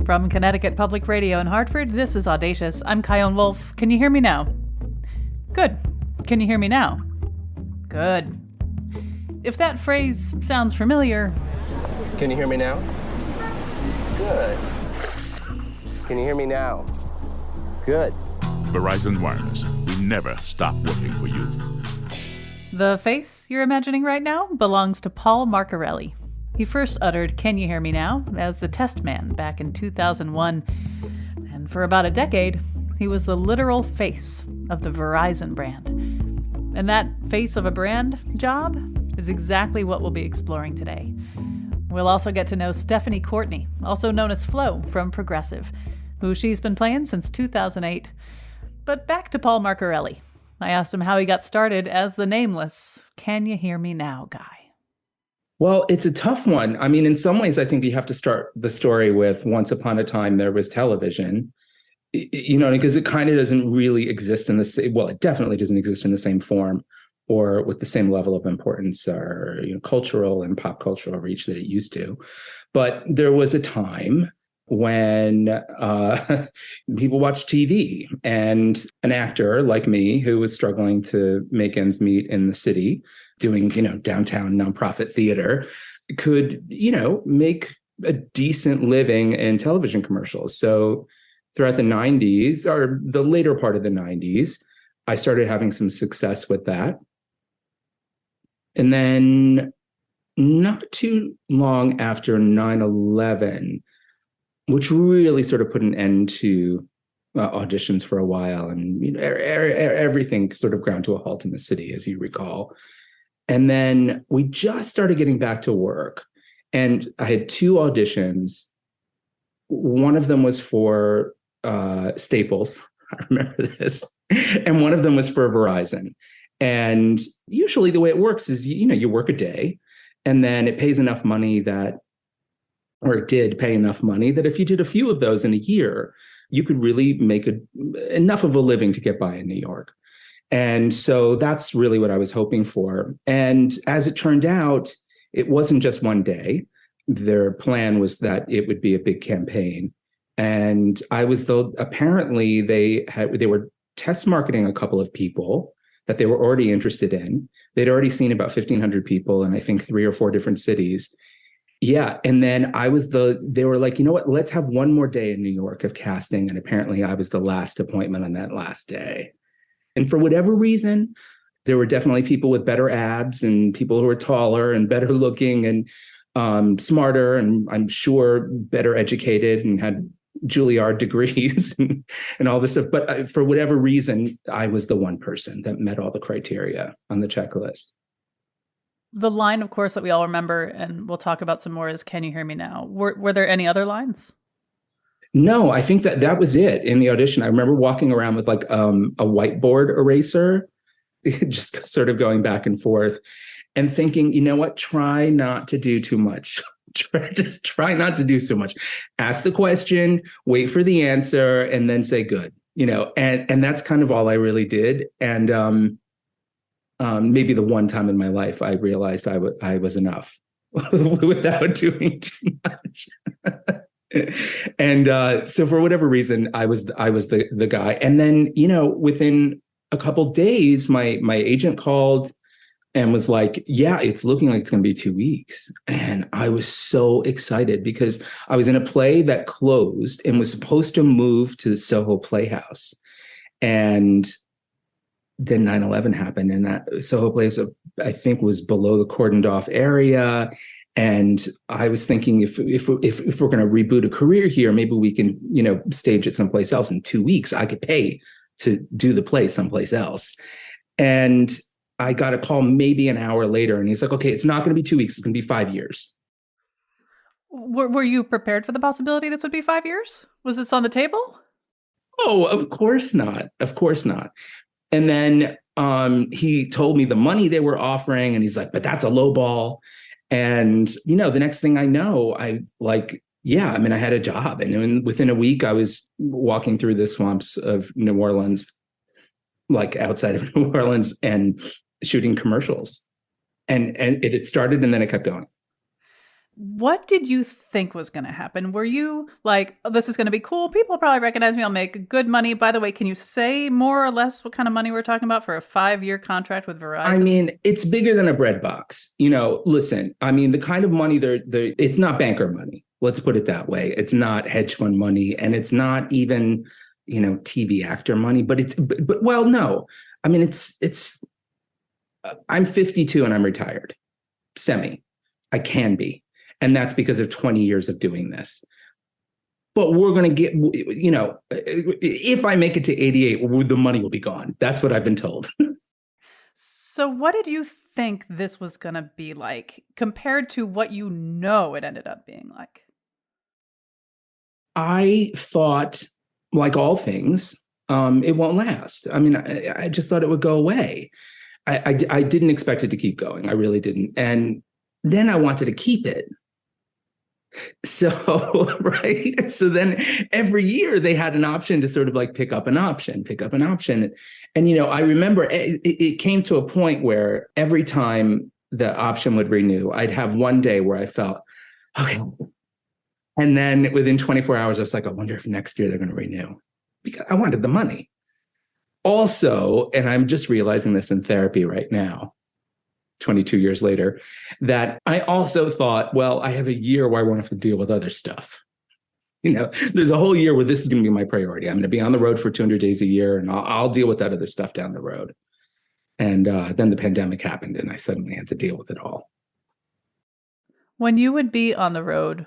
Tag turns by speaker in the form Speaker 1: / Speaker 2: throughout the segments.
Speaker 1: From Connecticut Public Radio in Hartford, this is Audacious. I'm Kyone Wolf. Can you hear me now? Good. Can you hear me now? Good. If that phrase sounds familiar...
Speaker 2: Can you hear me now? Good. Can you hear me now? Good.
Speaker 3: Verizon Wireless. We never stop working for you.
Speaker 1: The face you're imagining right now belongs to Paul Marcarelli. He first uttered "Can you hear me now?" as the test man back in 2001. And for about a decade, he was the literal face of the Verizon brand. And that face of a brand job is exactly what we'll be exploring today. We'll also get to know Stephanie Courtney, also known as Flo from Progressive, who she's been playing since 2008. But back to Paul Marcarelli. I asked him how he got started as the nameless "Can you hear me now" guy.
Speaker 4: Well, it's a tough one. I mean, in some ways, I think you have to start the story with once upon a time there was television, because it kind of doesn't really exist in the same, well, it definitely doesn't exist in the same form or with the same level of importance or cultural and pop cultural reach that it used to. But there was a time when people watched TV, and an actor like me who was struggling to make ends meet in the city, doing, downtown nonprofit theater, could, make a decent living in television commercials. So throughout the 90s, or the later part of the 90s, I started having some success with that. And then not too long after 9/11, which really sort of put an end to auditions for a while, and everything sort of ground to a halt in the city, as you recall. And then we just started getting back to work, and I had two auditions. One of them was for Staples, I remember this, and one of them was for Verizon. And usually the way it works is, you work a day, and then it pays enough money that, or it did pay enough money that if you did a few of those in a year, you could really make enough of a living to get by in New York. And so that's really what I was hoping for. And as it turned out, it wasn't just one day. Their plan was that it would be a big campaign. And apparently they were test marketing a couple of people that they were already interested in. They'd already seen about 1,500 people in, I think, 3 or 4 different cities. Yeah. And then they were like, you know what, let's have one more day in New York of casting. And apparently I was the last appointment on that last day. And for whatever reason, there were definitely people with better abs and people who were taller and better looking and smarter, and I'm sure better educated and had Juilliard degrees and all this stuff. But for whatever reason, I was the one person that met all the criteria on the checklist.
Speaker 1: The line, of course, that we all remember, and we'll talk about some more, is "Can you hear me now?" Were there any other lines?
Speaker 4: No, I think that was it in the audition. I remember walking around with like a whiteboard eraser, just sort of going back and forth and thinking, you know what, try not to do too much. Just try not to do so much. Ask the question, wait for the answer, and then say good, and that's kind of all I really did. And maybe the one time in my life I realized I was enough without doing too much. And so for whatever reason, I was the guy. And then, within a couple days, my agent called and was like, yeah, it's looking like it's going to be 2 weeks. And I was so excited because I was in a play that closed and was supposed to move to the Soho Playhouse. And then 9/11 happened, and that Soho Playhouse, I think, was below the cordoned off area. And I was thinking, if we're going to reboot a career here, maybe we can, stage it someplace else. In 2 weeks, I could pay to do the play someplace else. And I got a call maybe an hour later, and he's like, okay, it's not going to be 2 weeks. It's going to be 5 years.
Speaker 1: Were you prepared for the possibility this would be 5 years? Was this on the table?
Speaker 4: Oh, of course not. Of course not. And then he told me the money they were offering, and he's like, but that's a low ball. And, the next thing I know, I had a job. And within a week, I was walking through the swamps of New Orleans, like outside of New Orleans, and shooting commercials. And it had started, and then it kept going.
Speaker 1: What did you think was going to happen? Were you like, oh, this is going to be cool? People will probably recognize me. I'll make good money. By the way, can you say more or less what kind of money we're talking about for a 5-year contract with Verizon?
Speaker 4: I mean, it's bigger than a bread box. Listen, I mean, the kind of money it's not banker money. Let's put it that way. It's not hedge fund money, and it's not even, TV actor money, but well, no. I mean, I'm 52 and I'm retired, semi. I can be. And that's because of 20 years of doing this. But we're going to get, if I make it to 88, the money will be gone. That's what I've been told.
Speaker 1: So what did you think this was going to be like compared to what it ended up being like?
Speaker 4: I thought, like all things, it won't last. I mean, I just thought it would go away. I didn't expect it to keep going. I really didn't. And then I wanted to keep it. So, right. So then every year they had an option to sort of like pick up an option. And, I remember it came to a point where every time the option would renew, I'd have one day where I felt, okay. And then within 24 hours, I was like, I wonder if next year they're going to renew, because I wanted the money. Also, and I'm just realizing this in therapy right now, 22 years later, that I also thought, well, I have a year where I won't have to deal with other stuff. There's a whole year where this is going to be my priority. I'm going to be on the road for 200 days a year, and I'll deal with that other stuff down the road. And then the pandemic happened, and I suddenly had to deal with it all.
Speaker 1: When you would be on the road,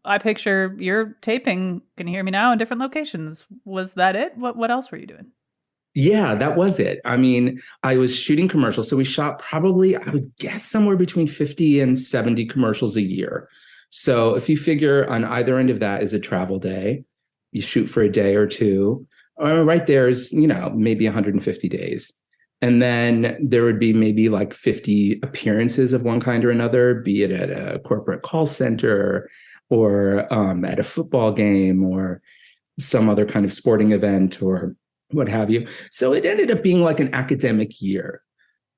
Speaker 1: I picture you're taping, can you hear me now, in different locations. Was that it? What else were you doing?
Speaker 4: Yeah, that was it. I mean, I was shooting commercials. So we shot probably, I would guess, somewhere between 50 and 70 commercials a year. So if you figure on either end of that is a travel day, you shoot for a day or two, right there is, maybe 150 days. And then there would be maybe like 50 appearances of one kind or another, be it at a corporate call center or at a football game or some other kind of sporting event or what have you. So it ended up being like an academic year,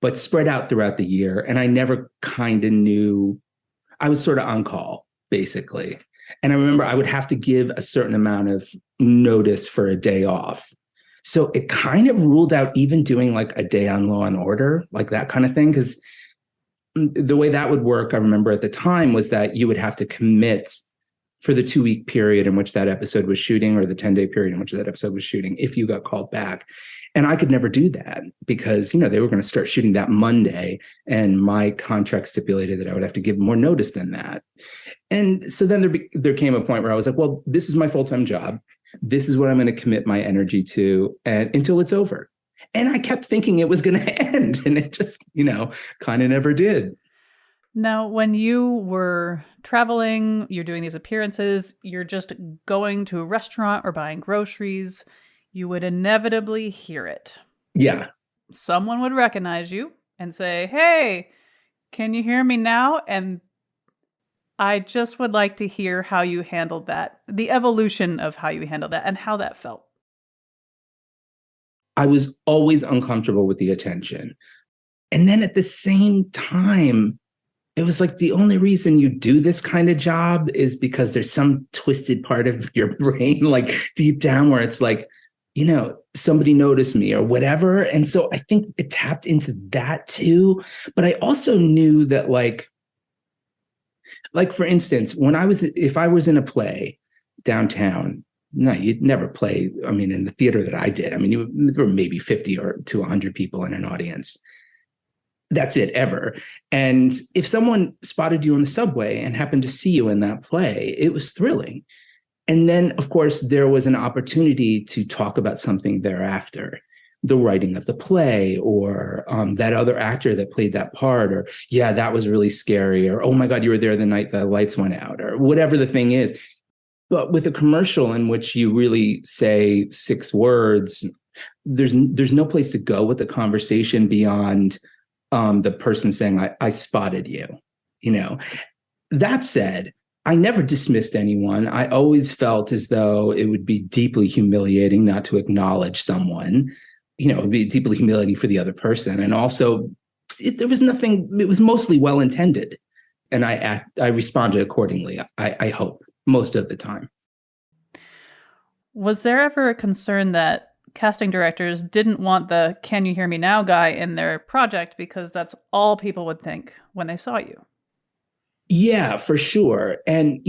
Speaker 4: but spread out throughout the year. And I never kind of knew, I was sort of on call, basically. And I remember I would have to give a certain amount of notice for a day off. So it kind of ruled out even doing like a day on Law and Order, like that kind of thing. Because the way that would work, I remember at the time, was that you would have to commit for the 2-week period in which that episode was shooting, or the 10-day period in which that episode was shooting, if you got called back. And I could never do that because, they were going to start shooting that Monday, and my contract stipulated that I would have to give more notice than that. And so then there came a point where I was like, well, this is my full-time job. This is what I'm going to commit my energy to until it's over. And I kept thinking it was going to end, and it just, kind of never did.
Speaker 1: Now, when you were traveling, you're doing these appearances, you're just going to a restaurant or buying groceries, you would inevitably hear it.
Speaker 4: Yeah.
Speaker 1: Someone would recognize you and say, hey, can you hear me now? And I just would like to hear how you handled that, the evolution of how you handled that and how that felt.
Speaker 4: I was always uncomfortable with the attention. And then at the same time, it was like the only reason you do this kind of job is because there's some twisted part of your brain, like deep down, where it's like, somebody noticed me or whatever. And so I think it tapped into that too. But I also knew that like for instance, if I was in a play downtown, no, you'd never play. I mean, in the theater that I did, I mean, there were maybe 50 or to 100 people in an audience. That's it, ever. And if someone spotted you on the subway and happened to see you in that play, it was thrilling. And then, of course, there was an opportunity to talk about something thereafter, the writing of the play, or that other actor that played that part, or, yeah, that was really scary, or, oh my God, you were there the night the lights went out, or whatever the thing is. But with a commercial in which you really say 6 words, there's no place to go with the conversation beyond the person saying, I spotted you, That said, I never dismissed anyone. I always felt as though it would be deeply humiliating not to acknowledge someone. It would be deeply humiliating for the other person. And also, there was nothing, it was mostly well-intended. and I responded accordingly. I hope most of the time.
Speaker 1: Was there ever a concern that casting directors didn't want the "Can you hear me now" guy in their project because that's all people would think when they saw you?
Speaker 4: Yeah, for sure. And,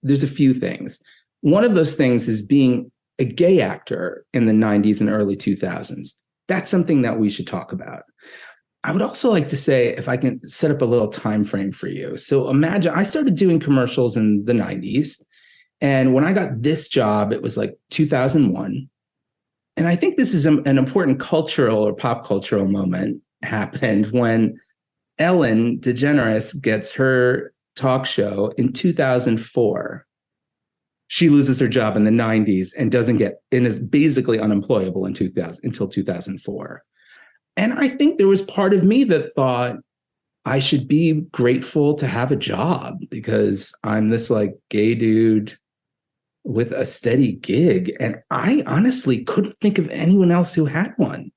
Speaker 4: there's a few things. One of those things is being a gay actor in the 90s and early 2000s. That's something that we should talk about. I would also like to say, if I can set up a little time frame for you. So imagine I started doing commercials in the 90s. And when I got this job, it was like 2001. And I think this is an important cultural or pop cultural moment happened when Ellen DeGeneres gets her talk show in 2004. She loses her job in the 90s and is basically unemployable until 2004. And I think there was part of me that thought I should be grateful to have a job because I'm this like gay dude with a steady gig. And I honestly couldn't think of anyone else who had one.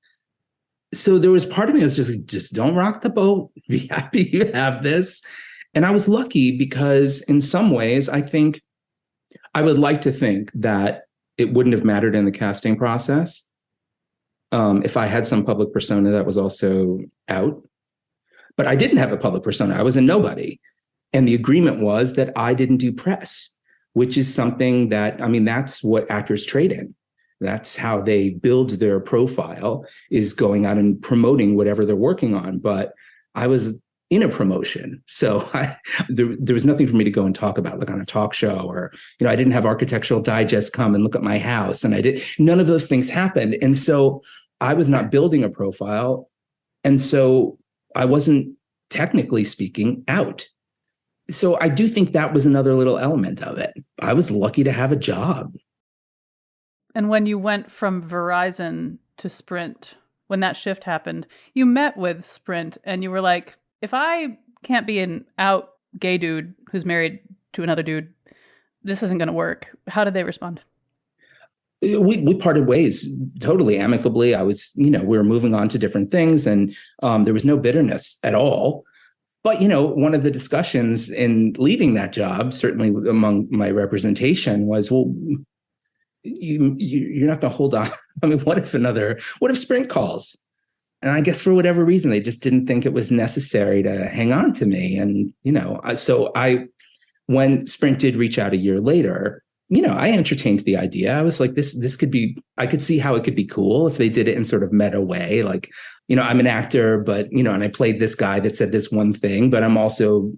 Speaker 4: So there was part of me that was just don't rock the boat. Be happy you have this. And I was lucky because in some ways, I think I would like to think that it wouldn't have mattered in the casting process if I had some public persona that was also out. But I didn't have a public persona. I was a nobody. And the agreement was that I didn't do press, which is something that, that's what actors trade in. That's how they build their profile, is going out and promoting whatever they're working on. But I was in a promotion. So there was nothing for me to go and talk about, like on a talk show, or, I didn't have Architectural Digest come and look at my house. And none of those things happened. And so I was not building a profile. And so I wasn't, technically speaking, out. So I do think that was another little element of it. I was lucky to have a job.
Speaker 1: And when you went from Verizon to Sprint, when that shift happened, you met with Sprint and you were like, if I can't be an out gay dude who's married to another dude, this isn't going to work. How did they respond?
Speaker 4: We parted ways totally amicably. I was, we were moving on to different things, and there was no bitterness at all. But, one of the discussions in leaving that job, certainly among my representation, was, well, you're not going to hold on. What if Sprint calls? And I guess for whatever reason, they just didn't think it was necessary to hang on to me. And, when Sprint did reach out a year later, I entertained the idea. I was like, this could be, I could see how it could be cool if they did it in sort of meta way. Like, I'm an actor, but, and I played this guy that said this one thing, but I'm also,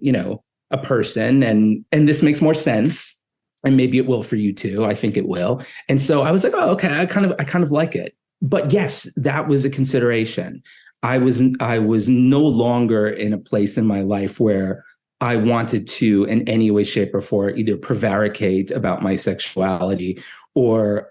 Speaker 4: a person, and this makes more sense. And maybe it will for you too. I think it will. And so I was like, oh, okay, I kind of like it. But yes, that was a consideration. I was no longer in a place in my life where I wanted to, in any way, shape, or form, either prevaricate about my sexuality or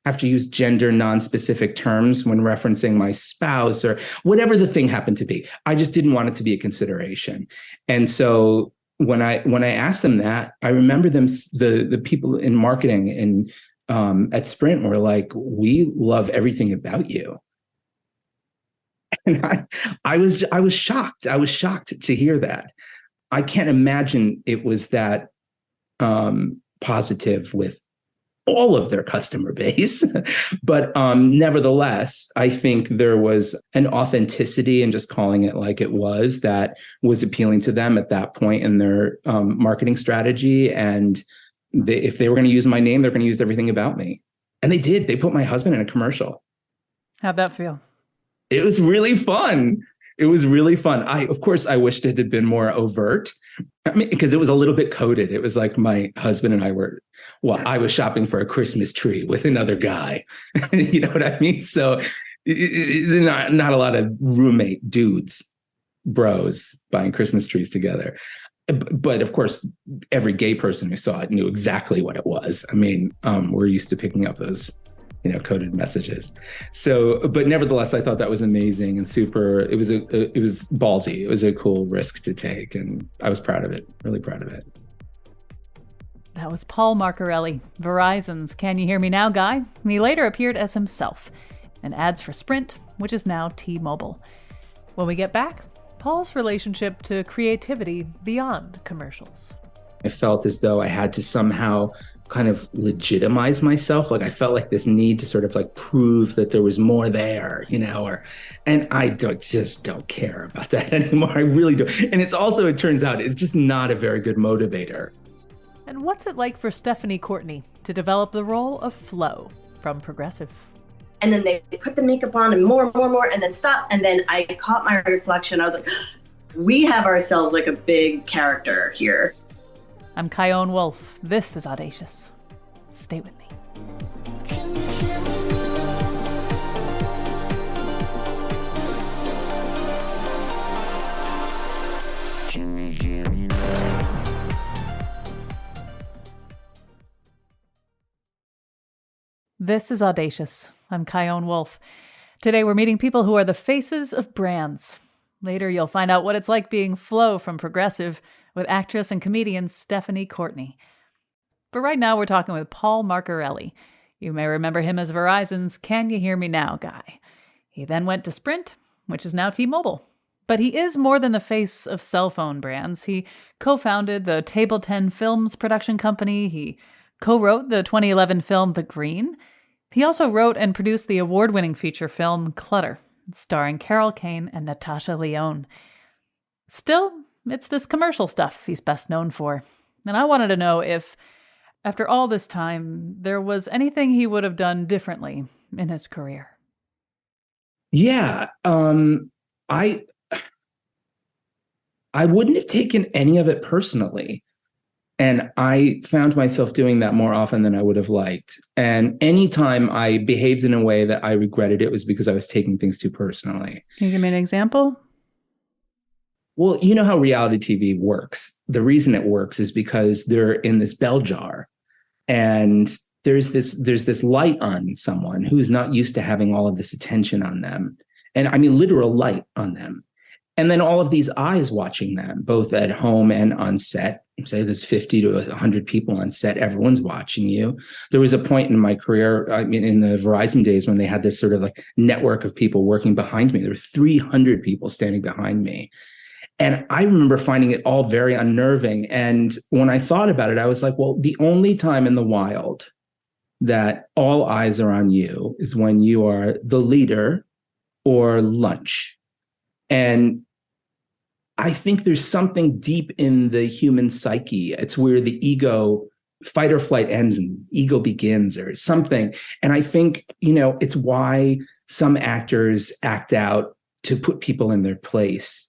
Speaker 4: have to use gender non-specific terms when referencing my spouse or whatever the thing happened to be. I just didn't want it to be a consideration. And so when I asked them that, I remember them, the people in marketing and at Sprint were like, we love everything about you. And I was shocked. I was shocked to hear that. I can't imagine it was that positive with all of their customer base. But nevertheless, I think there was an authenticity in just calling it like it was that was appealing to them at that point in their marketing strategy. And if they were going to use my name, they're going to use everything about me. And they did. They put my husband in a commercial.
Speaker 1: How'd that feel?
Speaker 4: It was really fun. It was really fun. Of course, I wished it had been more overt. Because it was a little bit coded. It was like my husband and I I was shopping for a Christmas tree with another guy. You know what I mean? So not a lot of roommate dudes, bros buying Christmas trees together. But of course, every gay person who saw it knew exactly what it was. We're used to picking up those coded messages. So, but nevertheless, I thought that was amazing and super. It was ballsy. It was a cool risk to take, and I was proud of it. Really proud of it.
Speaker 1: That was Paul Marcarelli, Verizon's "Can You Hear Me Now" guy. He later appeared as himself in ads for Sprint, which is now T-Mobile. When we get back, Paul's relationship to creativity beyond commercials.
Speaker 4: I felt as though I had to somehow kind of legitimize myself. Like I felt like this need to sort of like prove that there was more there, and just don't care about that anymore. I really don't. And it turns out it's just not a very good motivator.
Speaker 1: And what's it like for Stephanie Courtney to develop the role of Flo from Progressive?
Speaker 5: And then they put the makeup on and more, and then stop. And then I caught my reflection. I was like, we have ourselves like a big character here.
Speaker 1: I'm Kyone Wolf. This is Audacious. Stay with me. This is Audacious. I'm Kyone Wolf. Today we're meeting people who are the faces of brands. Later you'll find out what it's like being Flo from Progressive with actress and comedian Stephanie Courtney. But right now we're talking with Paul Marcarelli. You may remember him as Verizon's Can You Hear Me Now guy. He then went to Sprint, which is now T-Mobile. But he is more than the face of cell phone brands. He co-founded the Table 10 Films production company. He co-wrote the 2011 film The Green. He also wrote and produced the award-winning feature film Clutter, starring Carol Kane and Natasha Lyonne. Still, it's this commercial stuff he's best known for. And I wanted to know if, after all this time, there was anything he would have done differently in his career.
Speaker 4: Yeah, I wouldn't have taken any of it personally. And I found myself doing that more often than I would have liked. And anytime I behaved in a way that I regretted, it was because I was taking things too personally.
Speaker 1: Can you give me an example?
Speaker 4: Well, you know how reality TV works. The reason it works is because they're in this bell jar, and there's this light on someone who's not used to having all of this attention on them. And I mean, literal light on them. And then all of these eyes watching them, both at home and on set. Say there's 50 to 100 people on set. Everyone's watching you. There was a point in my career, I mean, in the Verizon days when they had this sort of like network of people working behind me. There were 300 people standing behind me. And I remember finding it all very unnerving. And when I thought about it, I was like, well, the only time in the wild that all eyes are on you is when you are the leader or lunch. And I think there's something deep in the human psyche. It's where the ego, fight or flight ends and ego begins or something. And I think, it's why some actors act out to put people in their place,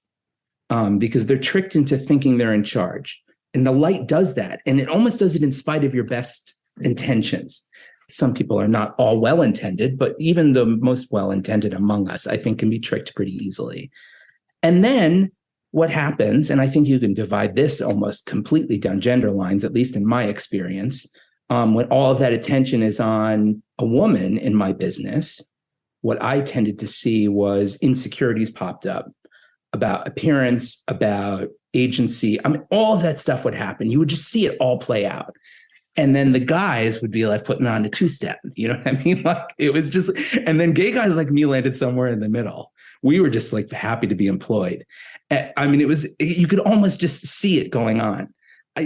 Speaker 4: because they're tricked into thinking they're in charge. And the light does that. And it almost does it in spite of your best intentions. Some people are not all well-intended, but even the most well-intended among us, I think, can be tricked pretty easily. And then what happens, and I think you can divide this almost completely down gender lines, at least in my experience, when all of that attention is on a woman in my business, what I tended to see was insecurities popped up about appearance, about agency. I mean, all of that stuff would happen. You would just see it all play out. And then the guys would be like putting on a two-step, you know what I mean? Like it was just, and then gay guys like me landed somewhere in the middle. We were just like happy to be employed. I mean, you could almost just see it going on.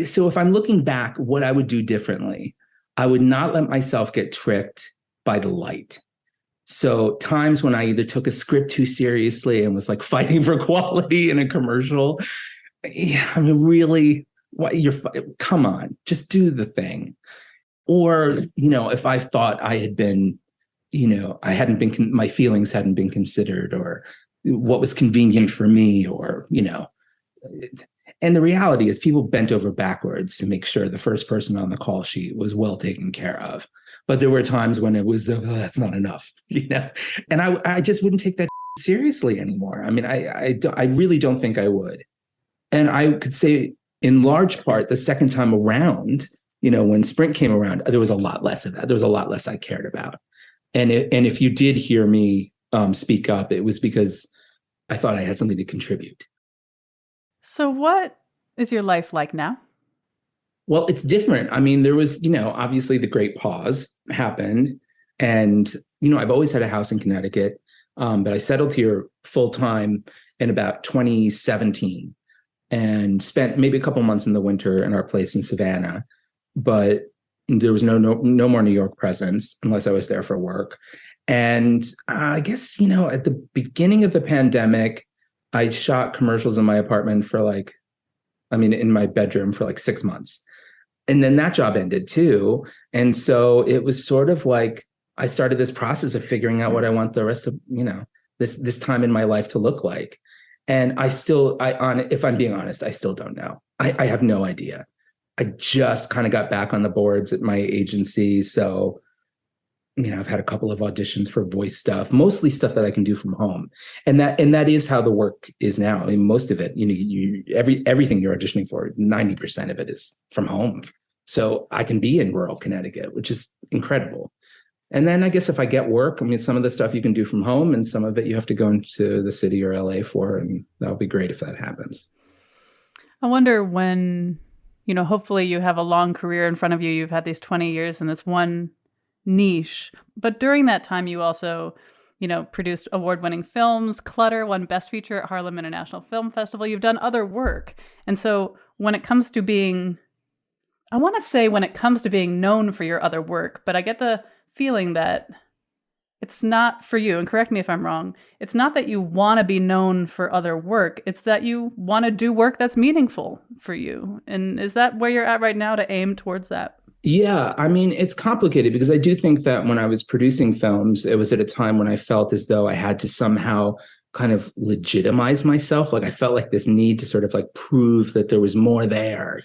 Speaker 4: So if I'm looking back, what I would do differently, I would not let myself get tricked by the light. So times when I either took a script too seriously and was like fighting for quality in a commercial, I mean, really, come on, just do the thing. Or, if I thought I had been, my feelings hadn't been considered, or what was convenient for me, or, and the reality is people bent over backwards to make sure the first person on the call sheet was well taken care of. But there were times when it was, that's not enough, and I just wouldn't take that seriously anymore. I mean, I really don't think I would. And I could say in large part, the second time around, when Sprint came around, there was a lot less of that. There was a lot less I cared about. And if you did hear me speak up, it was because I thought I had something to contribute. So
Speaker 1: what is your life like now?
Speaker 4: Well, it's different. I mean, there was, obviously the great pause happened. And, I've always had a house in Connecticut. But I settled here full time in about 2017 and spent maybe a couple months in the winter in our place in Savannah. But there was no more New York presence unless I was there for work. And I guess, at the beginning of the pandemic, I shot commercials in my apartment in my bedroom for like 6 months. And then that job ended too. And so it was sort of like I started this process of figuring out what I want the rest of, this time in my life to look like. And if I'm being honest, I still don't know. I have no idea. I just kind of got back on the boards at my agency. So, I've had a couple of auditions for voice stuff, mostly stuff that I can do from home. And that is how the work is now. I mean, most of it, everything you're auditioning for, 90% of it is from home. So I can be in rural Connecticut, which is incredible. And then I guess if I get work, some of the stuff you can do from home and some of it you have to go into the city or LA for. And that'll be great if that happens.
Speaker 1: I wonder when, hopefully you have a long career in front of you. You've had these 20 years in this one niche. But during that time, you also, produced award-winning films. Clutter won Best Feature at Harlem International Film Festival. You've done other work. And so when it comes to being known for your other work, but I get the feeling that it's not for you, and correct me if I'm wrong, it's not that you want to be known for other work, it's that you want to do work that's meaningful for you. And is that where you're at right now, to aim towards that?
Speaker 4: Yeah, it's complicated because I do think that when I was producing films, it was at a time when I felt as though I had to somehow kind of legitimize myself. Like I felt like this need to sort of like prove that there was more there,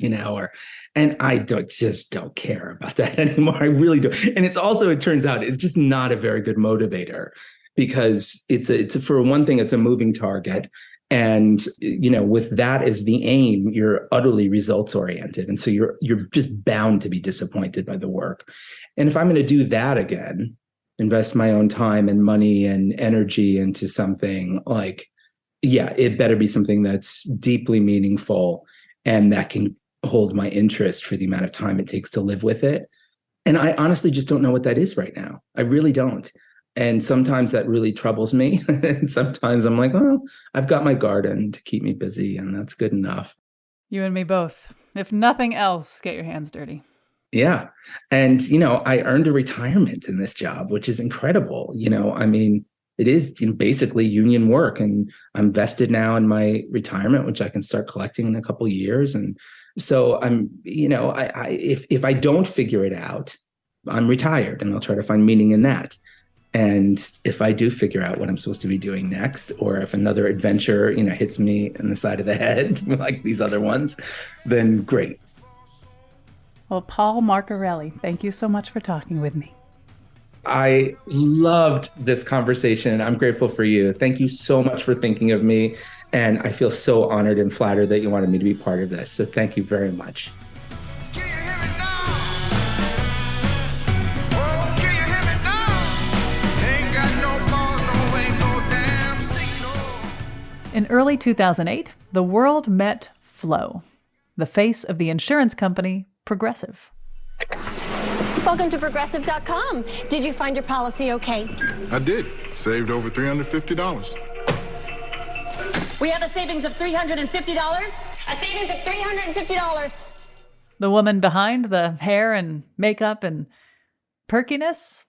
Speaker 4: and I just don't care about that anymore. I really don't. And it turns out it's just not a very good motivator because it's for one thing, it's a moving target. And, with that as the aim, you're utterly results oriented. And so you're just bound to be disappointed by the work. And if I'm going to do that again, invest my own time and money and energy into something it better be something that's deeply meaningful and that can hold my interest for the amount of time it takes to live with it. And I honestly just don't know what that is right now. I really don't. And sometimes that really troubles me. And sometimes I'm like, oh, I've got my garden to keep me busy and that's good enough.
Speaker 1: You and me both. If nothing else, get your hands dirty.
Speaker 4: Yeah. And, I earned a retirement in this job, which is incredible. It is basically union work, and I'm vested now in my retirement, which I can start collecting in a couple of years. And so I'm, if I don't figure it out, I'm retired and I'll try to find meaning in that. And if I do figure out what I'm supposed to be doing next, or if another adventure, hits me in the side of the head, like these other ones, then great.
Speaker 1: Well, Paul Marcarelli, thank you so much for talking with me.
Speaker 4: I loved this conversation. I'm grateful for you. Thank you so much for thinking of me. And I feel so honored and flattered that you wanted me to be part of this. So thank you very much.
Speaker 1: In early 2008, the world met Flo, the face of the insurance company Progressive.
Speaker 6: Welcome to Progressive.com. Did you find your policy okay?
Speaker 7: I did. Saved over $350.
Speaker 6: We have a savings of $350. A savings of $350.
Speaker 1: The woman behind the hair and makeup and perkiness?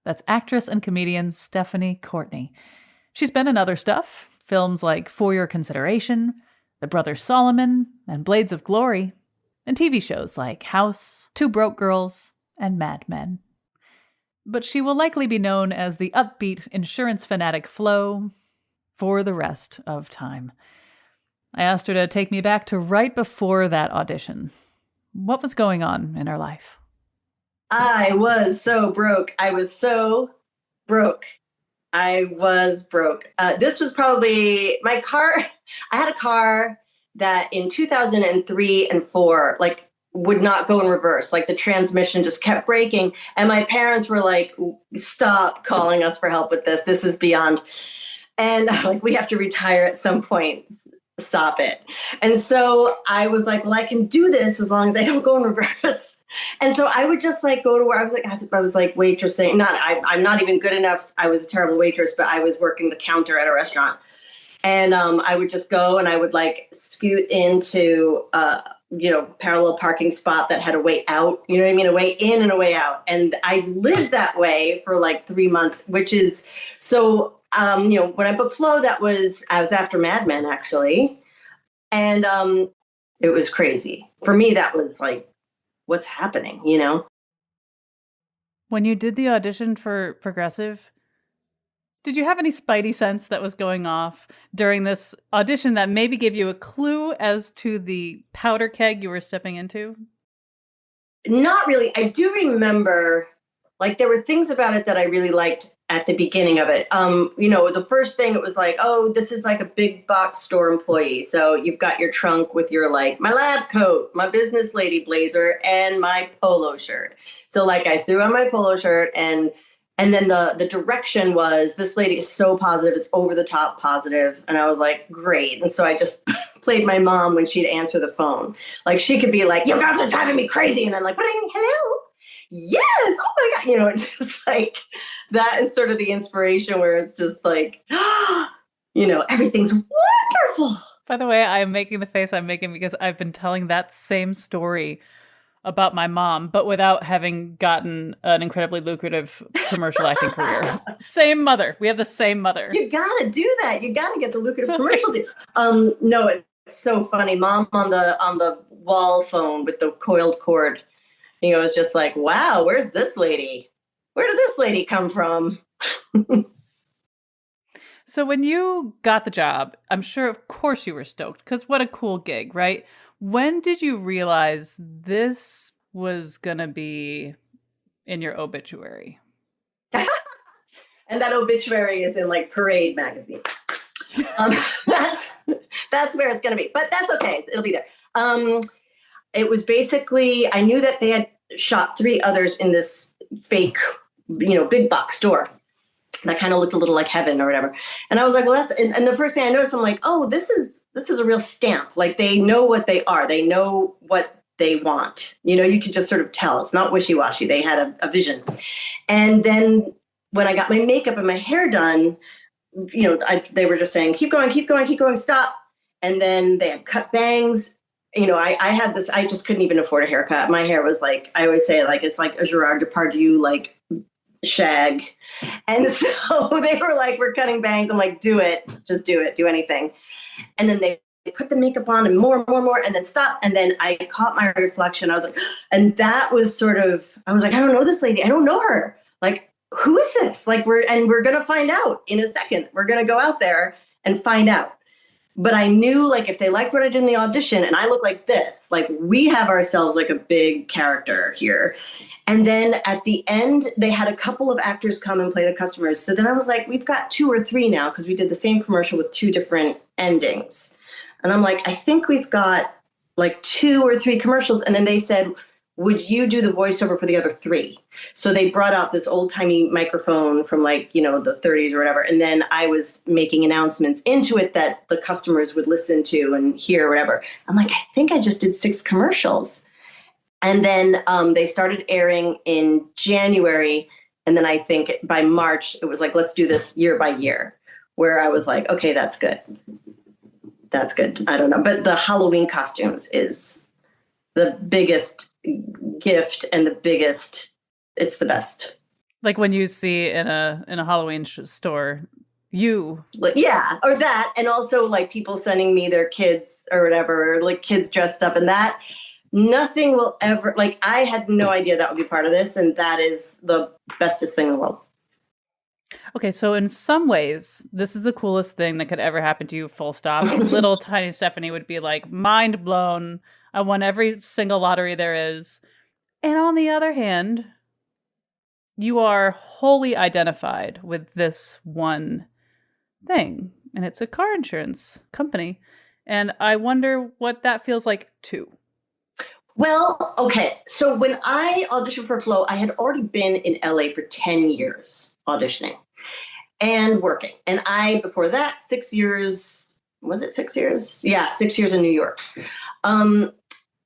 Speaker 1: That's actress and comedian Stephanie Courtney. She's been in other stuff. Films like For Your Consideration, The Brothers Solomon, and Blades of Glory, and TV shows like House, Two Broke Girls, and Mad Men. But she will likely be known as the upbeat insurance fanatic Flo for the rest of time. I asked her to take me back to right before that audition. What was going on in her life?
Speaker 5: I was so broke. I was so broke. I was broke. This was probably my car. I had a car that in 2003 and 4, would not go in reverse. The transmission just kept breaking. And my parents were like, stop calling us for help with this. This is beyond. And we have to retire at some point. Stop it. And so I was like, well, I can do this as long as I don't go in reverse. And so I would just like go to where I was like waitressing. I'm not even good enough. I was a terrible waitress, but I was working the counter at a restaurant. And I would just go and I would like scoot into, parallel parking spot that had a way out, you know what I mean? A way in and a way out. And I lived that way for like 3 months, which is so, when I booked Flow, I was after Mad Men actually. And it was crazy. For me, that was like, what's happening, you know?
Speaker 1: When you did the audition for Progressive, did you have any spidey sense that was going off during this audition that maybe gave you a clue as to the powder keg you were stepping into?
Speaker 5: Not really. I do remember, like, there were things about it that I really liked at the beginning of it. The first thing, it was like, oh, this is like a big box store employee. So you've got your trunk with your, like, my lab coat, my business lady blazer, and my polo shirt. So, like, I threw on my polo shirt, and then the direction was, this lady is so positive, it's over the top positive. And I was like, great. And so I just played my mom when she'd answer the phone. Like, she could be like, you guys are driving me crazy. And I'm like, hello? Yes. Oh my God. It's just like, that is sort of the inspiration where it's just like, everything's wonderful.
Speaker 1: By the way, I'm making the face I'm making because I've been telling that same story about my mom, but without having gotten an incredibly lucrative commercial acting career. Same mother. We have the same mother.
Speaker 5: You gotta do that. You gotta get the lucrative commercial deal. No, it's so funny. Mom on the wall phone with the coiled cord. It's just like, wow, where's this lady? Where did this lady come from?
Speaker 1: So when you got the job, I'm sure, of course, you were stoked, because what a cool gig, right? When did you realize this was going to be in your obituary?
Speaker 5: And that obituary is in like Parade magazine. That's where it's going to be, but that's okay. It'll be there. It was basically, I knew that they had shot 3 others in this fake, big box store. That kind of looked a little like heaven or whatever. And I was like, well, and the first thing I noticed, I'm like, oh, this is a real stamp. Like, they know what they are. They know what they want. You could just sort of tell. It's not wishy-washy. They had a vision. And then when I got my makeup and my hair done, they were just saying, keep going, keep going, keep going, stop. And then they had cut bangs. I had this, I just couldn't even afford a haircut. My hair was like, I always say, like, it's like a Gerard Depardieu, like, shag. And so they were like, we're cutting bangs. I'm like, do it. Just do it. Do anything. And then they put the makeup on and more, and then stop. And then I caught my reflection. I was like, and that was sort of, I was like, I don't know this lady. I don't know her. Like, who is this? Like, we're going to find out in a second. We're going to go out there and find out. But I knew, like, if they liked what I did in the audition and I look like this, like, we have ourselves like a big character here. And then at the end, they had a couple of actors come and play the customers. So then I was like, we've got 2 or 3 now, because we did the same commercial with 2 different endings. And I'm like, I think we've got like 2 or 3 commercials. And then they said, would you do the voiceover for the other 3? So they brought out this old timey microphone from like, the 30s or whatever. And then I was making announcements into it that the customers would listen to and hear or whatever. I'm like, I think I just did 6 commercials. And then they started airing in January. And then I think by March, it was like, let's do this year by year, where I was like, okay, that's good. That's good. I don't know. But the Halloween costumes is the biggest gift and it's the best.
Speaker 1: Like when you see in a Halloween store,
Speaker 5: yeah, or that. And also like people sending me their kids or whatever, or like kids dressed up, and that. Nothing will ever, like, I had no idea that would be part of this, and that is the bestest thing in the world.
Speaker 1: Okay, so in some ways, this is the coolest thing that could ever happen to you, full stop. Little tiny Stephanie would be like, mind blown. I won every single lottery there is. And on the other hand, you are wholly identified with this one thing, and it's a car insurance company. And I wonder what that feels like too.
Speaker 5: Well, okay. So when I auditioned for Flow, I had already been in LA for 10 years auditioning and working. And before that, 6 years was it 6 years? Yeah, 6 years in New York. And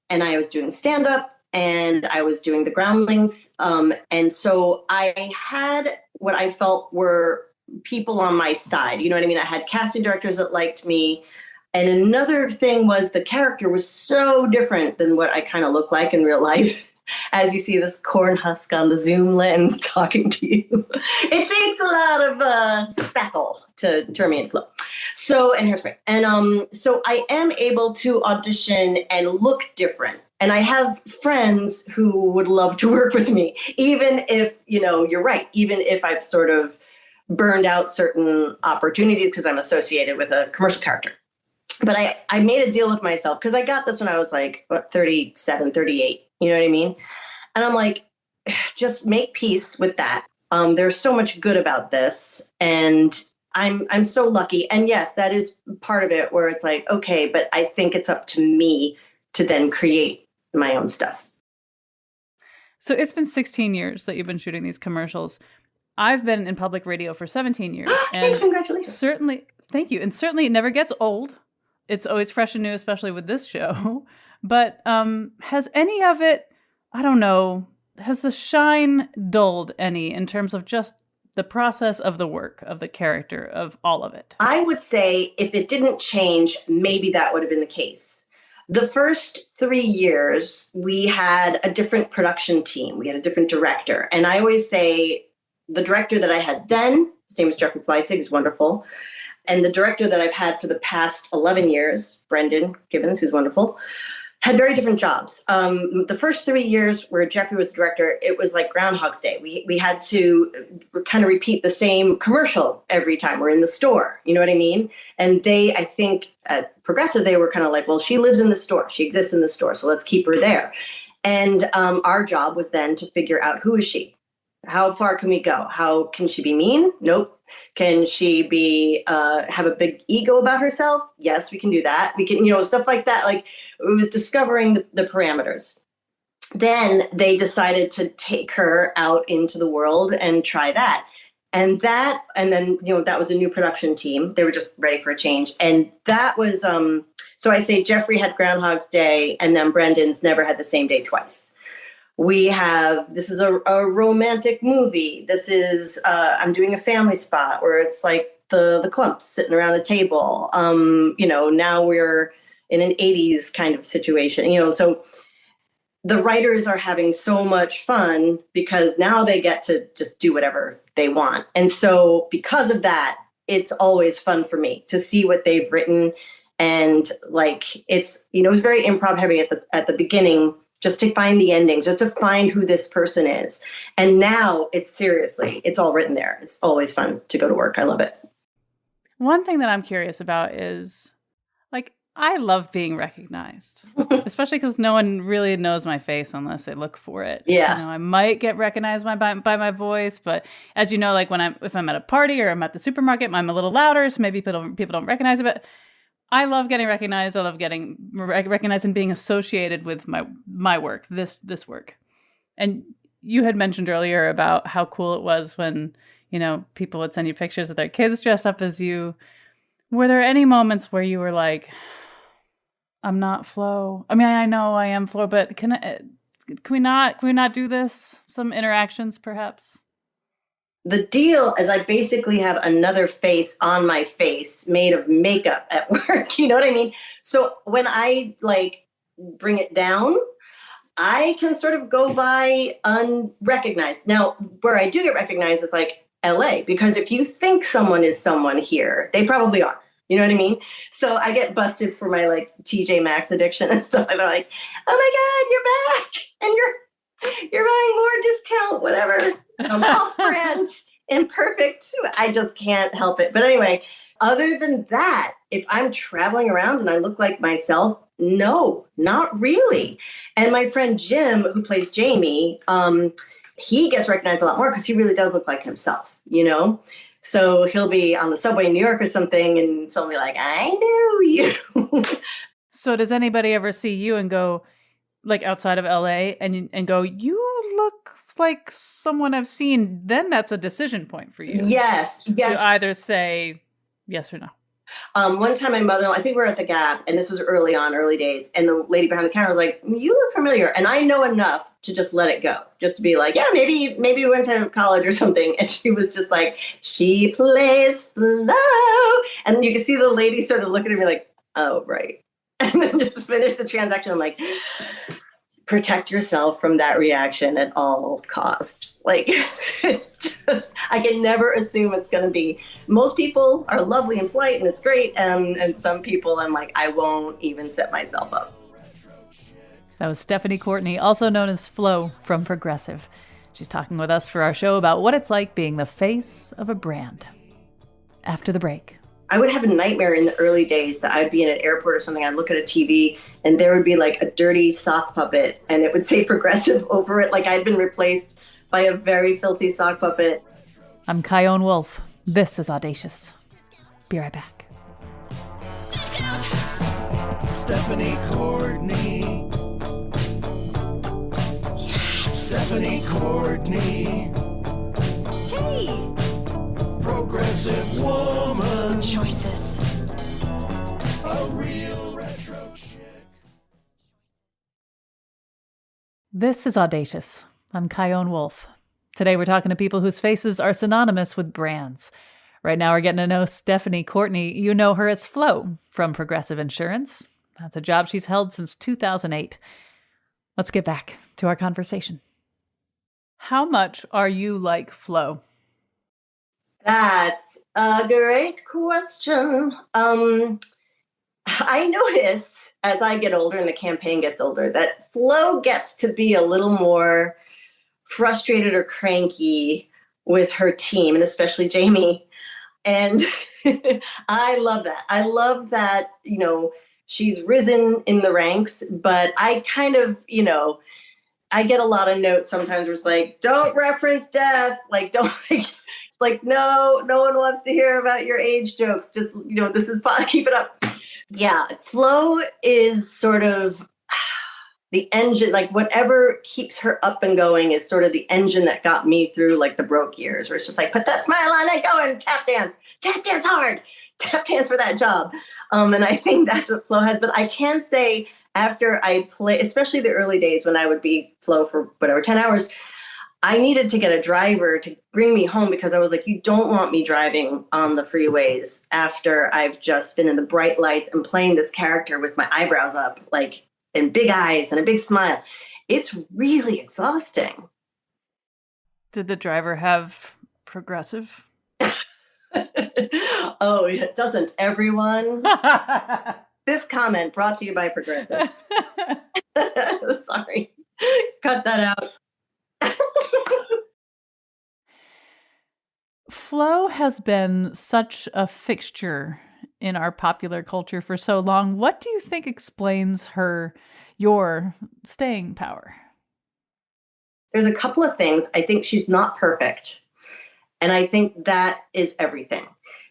Speaker 5: I was doing stand-up and I was doing the Groundlings. And so I had what I felt were people on my side. You know what I mean? I had casting directors that liked me. And another thing was the character was so different than what I kind of look like in real life. As you see this corn husk on the Zoom lens talking to you. It takes a lot of spackle to turn me into flow. So, and hairspray. And so I am able to audition and look different. And I have friends who would love to work with me, even if, you know, you're right, even if I've sort of burned out certain opportunities because I'm associated with a commercial character. But I made a deal with myself because I got this when I was like, 37, 38. You know what I mean? And I'm like, just make peace with that. There's so much good about this. And I'm so lucky. And yes, that is part of it where it's like, okay, but I think it's up to me to then create my own stuff.
Speaker 1: So it's been 16 years that you've been shooting these commercials. I've been in public radio for 17 years.
Speaker 5: Hey,
Speaker 1: And
Speaker 5: congratulations.
Speaker 1: certainly, thank you. And certainly it never gets old. It's always fresh and new, especially with this show. But has any of it, I don't know, has the shine dulled any in terms of just the process of the work, of the character, of all of it?
Speaker 5: I would say if it didn't change, maybe that would have been the case. The first 3 years, we had a different production team. We had a different director. And I always say the director that I had then, his name was Jeffrey Fleissig, who's wonderful. And the director that I've had for the past 11 years, Brendan Gibbons, who's wonderful, had very different jobs. The first 3 years where Jeffrey was the director, it was like Groundhog's Day. We had to kind of repeat the same commercial every time we're in the store. You know what I mean? And I think at Progressive, they were kind of like, well, she lives in the store. She exists in the store. So let's keep her there. And our job was then to figure out, who is she? How far can we go? How can she be mean? Nope. Can she be have a big ego about herself? Yes, we can do that. We can, stuff like that. Like, it was discovering the parameters. Then they decided to take her out into the world and try that. And then, that was a new production team. They were just ready for a change. And that was, so I say Jeffrey had Groundhog's Day, and then Brendan's never had the same day twice. This is a romantic movie. This is, I'm doing a family spot where it's like the clumps sitting around a table. Now we're in an 80s kind of situation, so the writers are having so much fun because now they get to just do whatever they want. And so because of that, it's always fun for me to see what they've written. And it's very improv heavy at the beginning, just to find the ending, just to find who this person is. And now it's all written there. It's always fun to go to work. I love it.
Speaker 1: One thing that I'm curious about is, I love being recognized, especially because no one really knows my face unless they look for it.
Speaker 5: Yeah.
Speaker 1: I might get recognized by my voice, but as you know, if I'm at a party or I'm at the supermarket, I'm a little louder, so maybe people don't recognize it, but I love getting recognized. I love getting recognized and being associated with my work, this work. And you had mentioned earlier about how cool it was when, people would send you pictures of their kids dressed up as you. Were there any moments where you were like, I'm not Flo? I mean, I know I am Flo, but can we not do this? Some interactions, perhaps?
Speaker 5: The deal is I basically have another face on my face made of makeup at work. You know what I mean? So when I bring it down, I can sort of go by unrecognized. Now, where I do get recognized is LA, because if you think someone is someone here, they probably are. You know what I mean? So I get busted for my TJ Maxx addiction and stuff. And they're like, oh my God, you're back. And you're buying more discount, whatever. Off brand, imperfect. I just can't help it. But anyway, other than that, if I'm traveling around and I look like myself, no, not really. And my friend Jim, who plays Jamie, he gets recognized a lot more because he really does look like himself, So he'll be on the subway in New York or something, and someone will be like, I knew you.
Speaker 1: So does anybody ever see you and go, outside of LA, and go, you look like someone I've seen? Then that's a decision point for you.
Speaker 5: Yes.
Speaker 1: To either say yes or no.
Speaker 5: One time my mother-in-law, I think we were at the Gap, and this was early days, and the lady behind the counter was like, you look familiar. And I know enough to just let it go, just to be like, yeah, maybe you went to college or something. And she was just like, she plays Flo. And you can see the lady sort of looking at me like, oh, right. And then just finish the transaction. I'm like, protect yourself from that reaction at all costs. Like, it's just, I can never assume it's going to be. Most people are lovely and polite, and it's great. And some people, I'm like, I won't even set myself up.
Speaker 1: That was Stephanie Courtney, also known as Flo from Progressive. She's talking with us for our show about what it's like being the face of a brand. After the break.
Speaker 5: I would have a nightmare in the early days that I'd be in an airport or something. I'd look at a TV and there would be like a dirty sock puppet and it would say Progressive over it. Like I'd been replaced by a very filthy sock puppet.
Speaker 1: I'm Kyone Wolf. This is Audacious. Be right back.
Speaker 8: Stephanie Courtney. Yes. Stephanie Courtney.
Speaker 6: Hey!
Speaker 8: Progressive woman.
Speaker 6: Choices.
Speaker 8: A real retro chick.
Speaker 1: This is Audacious. I'm Kyone Wolf. Today we're talking to people whose faces are synonymous with brands. Right now we're getting to know Stephanie Courtney. You know her as Flo from Progressive Insurance. That's a job she's held since 2008. Let's get back to our conversation. How much are you like Flo?
Speaker 5: That's a great question. I notice as I get older and the campaign gets older that Flo gets to be a little more frustrated or cranky with her team, and especially Jamie. And I love that. I love that, she's risen in the ranks, but I kind of, I get a lot of notes sometimes where it's like, don't reference death. Like, don't like, no one wants to hear about your age jokes. Just, this is keep it up. Yeah. Flo is sort of the engine, like whatever keeps her up and going is sort of the engine that got me through like the broke years where it's just like, put that smile on and go and tap dance hard, tap dance for that job. And I think that's what Flo has, but I can say after I play, especially the early days when I would be Flo for whatever, 10 hours, I needed to get a driver to bring me home because I was like, you don't want me driving on the freeways after I've just been in the bright lights and playing this character with my eyebrows up, like, and big eyes and a big smile. It's really exhausting.
Speaker 1: Did the driver have Progressive?
Speaker 5: Oh, it doesn't everyone? This comment brought to you by Progressive. Sorry. Cut that out.
Speaker 1: Flo has been such a fixture in our popular culture for so long. What do you think explains your staying power?
Speaker 5: There's a couple of things. I think she's not perfect. And I think that is everything.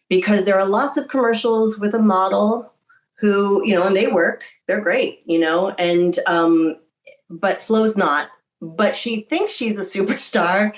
Speaker 5: Because there are lots of commercials with a model who, and they work, they're great, and but Flo's not. But she thinks she's a superstar.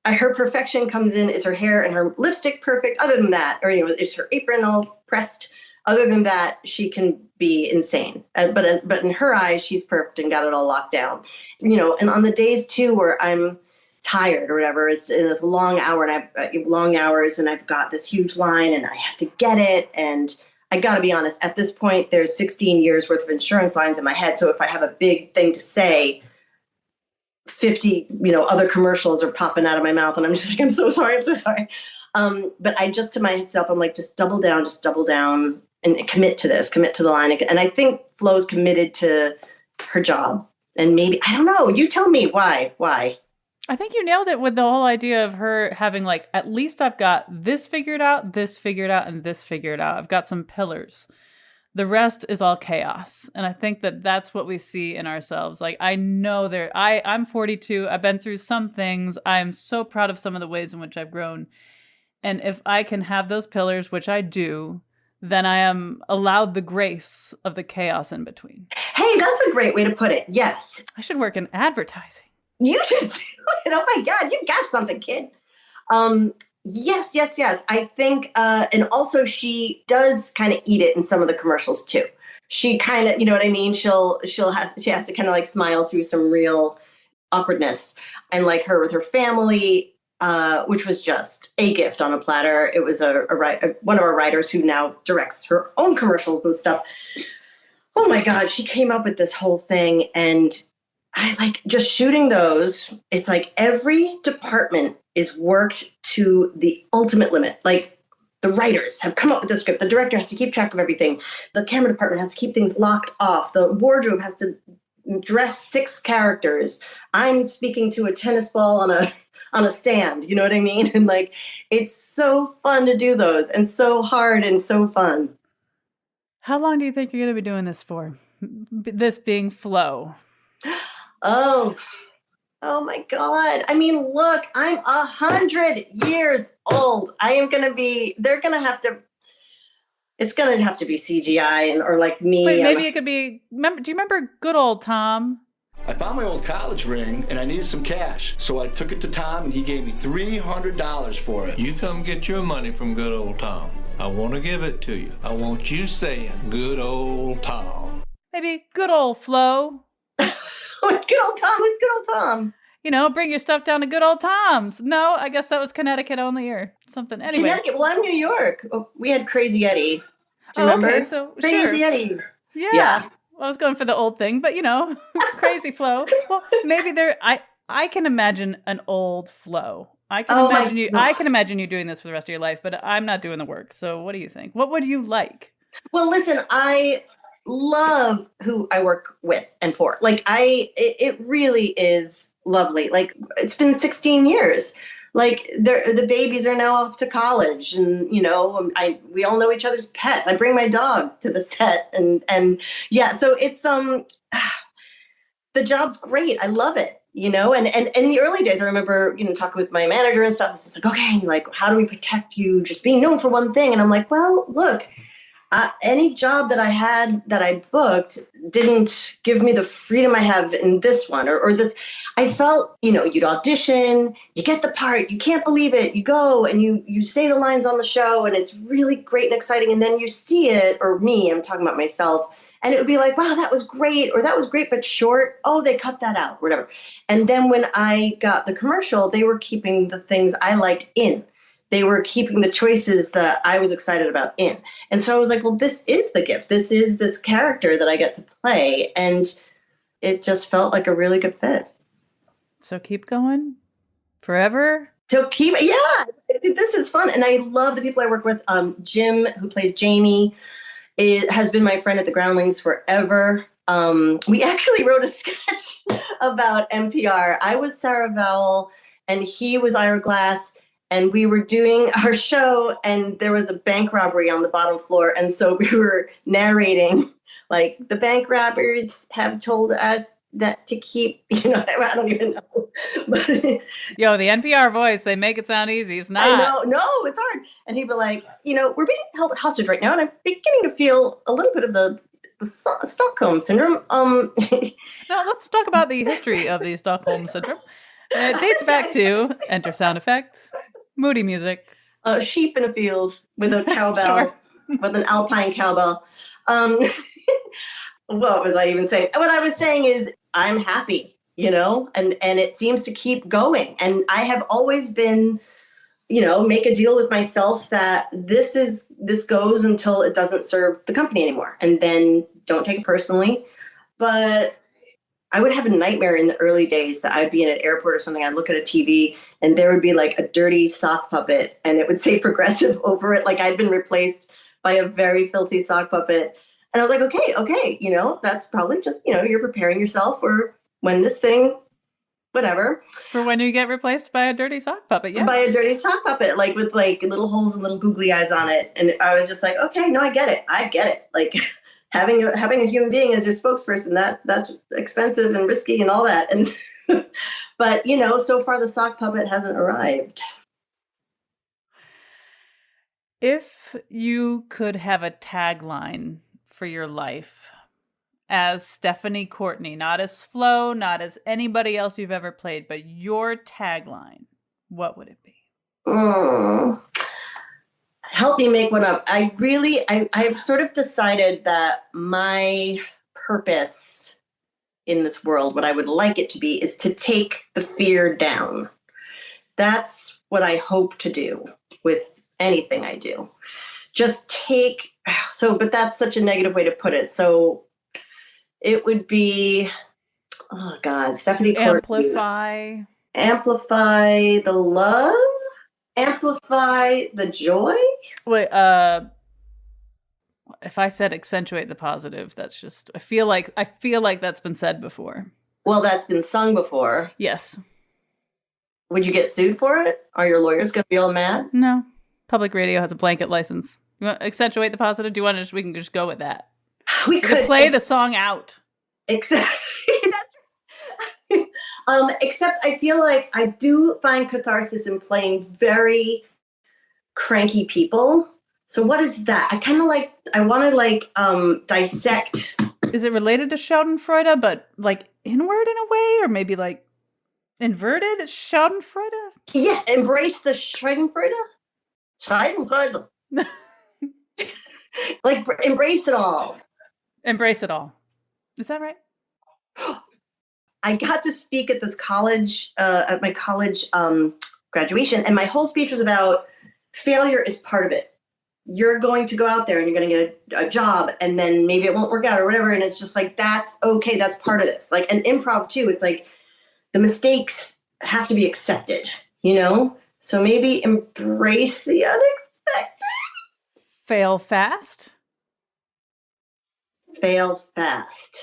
Speaker 5: Her perfection comes in, is her hair and her lipstick perfect? Other than that, or is her apron all pressed? Other than that, she can be insane. But in her eyes, she's perfect and got it all locked down. And on the days too where I'm tired or whatever, it's a long hour and I've long hours and I've got this huge line and I have to get it. And I got to be honest, at this point, there's 16 years worth of insurance lines in my head. So if I have a big thing to say, 50, other commercials are popping out of my mouth and I'm just like, I'm so sorry. But I just to myself, I'm like, just double down and commit to the line. And I think Flo's committed to her job and maybe, I don't know, you tell me why?
Speaker 1: I think you nailed it with the whole idea of her having like, at least I've got this figured out, and this figured out. I've got some pillars. The rest is all chaos. And I think that that's what we see in ourselves. Like, I know I'm 42. I've been through some things. I'm so proud of some of the ways in which I've grown. And if I can have those pillars, which I do, then I am allowed the grace of the chaos in between.
Speaker 5: Hey, that's a great way to put it. Yes.
Speaker 1: I should work in advertising.
Speaker 5: You should do it. Oh my God, you got something, kid. Yes, yes, yes. I think, and also she does kind of eat it in some of the commercials too. She kind of, you know what I mean? She has to kind of like smile through some real awkwardness, and like her with her family, which was just a gift on a platter. It was one of our writers who now directs her own commercials and stuff. Oh my God, she came up with this whole thing, and I like just shooting those. It's like every department is worked to the ultimate limit. Like the writers have come up with the script. The director has to keep track of everything. The camera department has to keep things locked off. The wardrobe has to dress 6 characters. I'm speaking to a tennis ball on a stand. You know what I mean? And like, it's so fun to do those, and so hard and so fun.
Speaker 1: How long do you think you're going to be doing this for? This being Flow.
Speaker 5: Oh, oh my God. I mean, look, I'm 100 years old. They're going to have to, it's going to have to be CGI or like me.
Speaker 1: Wait, maybe it could be, do you remember good old Tom?
Speaker 9: I found my old college ring and I needed some cash. So I took it to Tom and he gave me $300 for it.
Speaker 10: You come get your money from good old Tom. I want to give it to you. I want you saying, good old Tom.
Speaker 1: Maybe good old Flo.
Speaker 5: Good old Tom. Who's good old Tom?
Speaker 1: You know, bring your stuff down to good old Tom's. No, I guess that was Connecticut only or something. Anyway.
Speaker 5: Connecticut. Well, I'm New York. Oh, we had Crazy Eddie. Do you remember?
Speaker 1: Okay, so
Speaker 5: Crazy
Speaker 1: sure.
Speaker 5: Eddie.
Speaker 1: Yeah. I was going for the old thing, but you know, crazy Flo. Well, maybe I can imagine an old Flo. I can imagine you doing this for the rest of your life, but I'm not doing the work. So what do you think? What would you like?
Speaker 5: Well, listen, I love who I work with and for. Like it really is lovely. Like it's been 16 years. Like the babies are now off to college, and you know, we all know each other's pets. I bring my dog to the set, and yeah, so it's the job's great. I love it. You know, and in the early days, I remember, you know, talking with my manager and stuff. It's just like, okay, like, how do we protect you just being known for one thing? And I'm like, well, look, any job that I had that I booked didn't give me the freedom I have in this one or this. I felt, you know, you'd audition, you get the part, you can't believe it, you go and you say the lines on the show, and it's really great and exciting. And then you see it, or me, I'm talking about myself. And it would be like, wow, that was great, or that was great, but short. Oh, they cut that out, whatever. And then when I got the commercial, they were keeping the things I liked in. They were keeping the choices that I was excited about in. And so I was like, well, this is the gift. This is this character that I get to play. And it just felt like a really good fit.
Speaker 1: So keep going forever.
Speaker 5: Yeah, this is fun. And I love the people I work with. Jim, who plays Jamie, has been my friend at the Groundlings forever. We actually wrote a sketch about NPR. I was Sarah Vowell and he was Ira Glass, and we were doing our show, and there was a bank robbery on the bottom floor. And so we were narrating, like, the bank robbers have told us that to keep, you know, I don't even know. But
Speaker 1: yo, the NPR voice, they make it sound easy. It's not.
Speaker 5: I know, no, it's hard. And he'd be like, you know, we're being held hostage right now, and I'm beginning to feel a little bit of the Stockholm syndrome.
Speaker 1: Now let's talk about the history of the Stockholm syndrome. It dates back to, enter sound effect, moody music.
Speaker 5: A sheep in a field with a cowbell,
Speaker 1: Sure.
Speaker 5: with an alpine cowbell. What was I even saying? What I was saying is I'm happy, you know, and it seems to keep going. And I have always been, you know, make a deal with myself that this goes until it doesn't serve the company anymore. And then don't take it personally. But I would have a nightmare in the early days that I'd be in an airport or something. I'd look at a TV and there would be like a dirty sock puppet and it would say Progressive over it. Like I'd been replaced by a very filthy sock puppet. And I was like, okay, you know, that's probably just, you know, you're preparing yourself for when this thing, whatever.
Speaker 1: For when you get replaced by a dirty sock puppet, yeah.
Speaker 5: By a dirty sock puppet, like with like little holes and little googly eyes on it. And I was just like, okay, no, I get it. Like having a human being as your spokesperson, that's expensive and risky and all that. And but, you know, so far the sock puppet hasn't arrived.
Speaker 1: If you could have a tagline for your life as Stephanie Courtney, not as Flo, not as anybody else you've ever played, but your tagline, what would it be?
Speaker 5: Help me make one up. I've sort of decided that my purpose in this world, what I would like it to be, is to take the fear down. That's what I hope to do with anything I do. But that's such a negative way to put it. So it would be, oh God, Stephanie Courtney. Amplify the love? Amplify the joy?
Speaker 1: Wait, if I said accentuate the positive, that's just, I feel like that's been said before.
Speaker 5: Well, that's been sung before.
Speaker 1: Yes.
Speaker 5: Would you get sued for it? Are your lawyers going to be all mad?
Speaker 1: No. Public radio has a blanket license. You want to accentuate the positive? Do you want to we can just go with that?
Speaker 5: We could
Speaker 1: play the song out.
Speaker 5: Exactly. Except I feel like I do find catharsis in playing very cranky people. So what is that? I want to dissect.
Speaker 1: Is it related to Schadenfreude, but like inward in a way, or maybe like inverted Schadenfreude?
Speaker 5: Yes, embrace the Schadenfreude. Schadenfreude. Like embrace it all.
Speaker 1: Embrace it all. Is that right?
Speaker 5: I got to speak at this college, at my college graduation, and my whole speech was about failure is part of it. You're going to go out there and you're going to get a job, and then maybe it won't work out or whatever. And it's just like, that's okay. That's part of this. Like, an improv too. It's like the mistakes have to be accepted, you know? So maybe embrace the unexpected.
Speaker 1: Fail fast.
Speaker 5: Fail fast.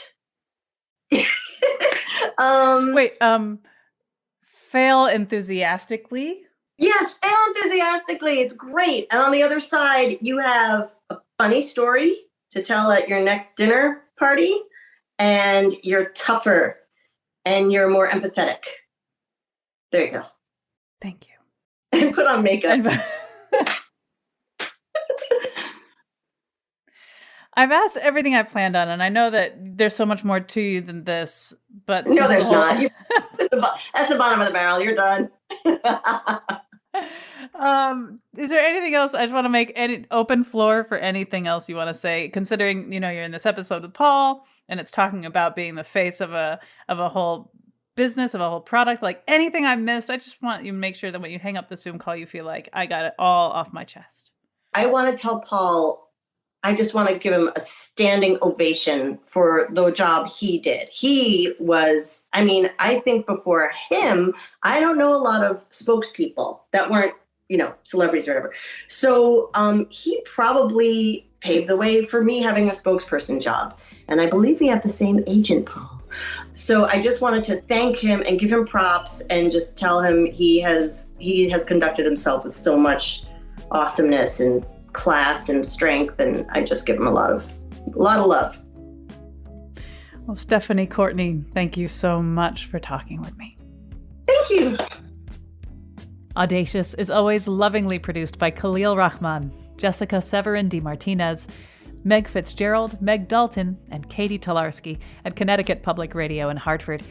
Speaker 1: Fail enthusiastically.
Speaker 5: Yes, fail enthusiastically. It's great. And on the other side, you have a funny story to tell at your next dinner party, and you're tougher and you're more empathetic. There you go.
Speaker 1: Thank you.
Speaker 5: And put on makeup.
Speaker 1: I've asked everything I planned on, and I know that there's so much more to you than this, but...
Speaker 5: No, there's not. That's the bottom of the barrel. You're done.
Speaker 1: Is there anything else? I just want to make any open floor for anything else you want to say, considering, you're in this episode with Paul, and it's talking about being the face of a whole business, of a whole product. Like, anything I missed, I just want you to make sure that when you hang up the Zoom call, you feel like I got it all off my chest.
Speaker 5: I want to tell Paul, I just want to give him a standing ovation for the job he did. He was, I think before him, I don't know a lot of spokespeople that weren't, celebrities or whatever. So he probably paved the way for me having a spokesperson job. And I believe we have the same agent, Paul. So I just wanted to thank him and give him props and just tell him he has conducted himself with so much awesomeness and class and strength, and I just give him a lot of love.
Speaker 1: Well, Stephanie Courtney, thank you so much for talking with me.
Speaker 5: Thank you.
Speaker 1: Audacious is always lovingly produced by Khalil Rahman, Jessica Severin DeMartinez, Meg Fitzgerald, Meg Dalton, and Katie Tolarski at Connecticut Public Radio in Hartford.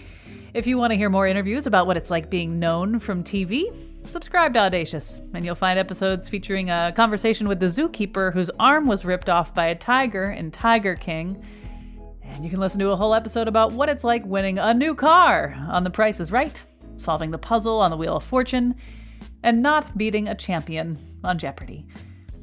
Speaker 1: If you want to hear more interviews about what it's like being known from TV, subscribe to Audacious, and you'll find episodes featuring a conversation with the zookeeper whose arm was ripped off by a tiger in Tiger King. And you can listen to a whole episode about what it's like winning a new car on The Price is Right, solving the puzzle on the Wheel of Fortune, and not beating a champion on Jeopardy!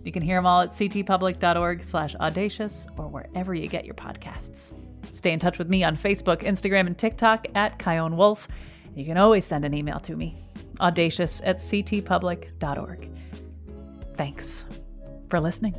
Speaker 1: You can hear them all at ctpublic.org/audacious or wherever you get your podcasts. Stay in touch with me on Facebook, Instagram, and TikTok at Kyone Wolf. You can always send an email to me, audacious@ctpublic.org. Thanks for listening.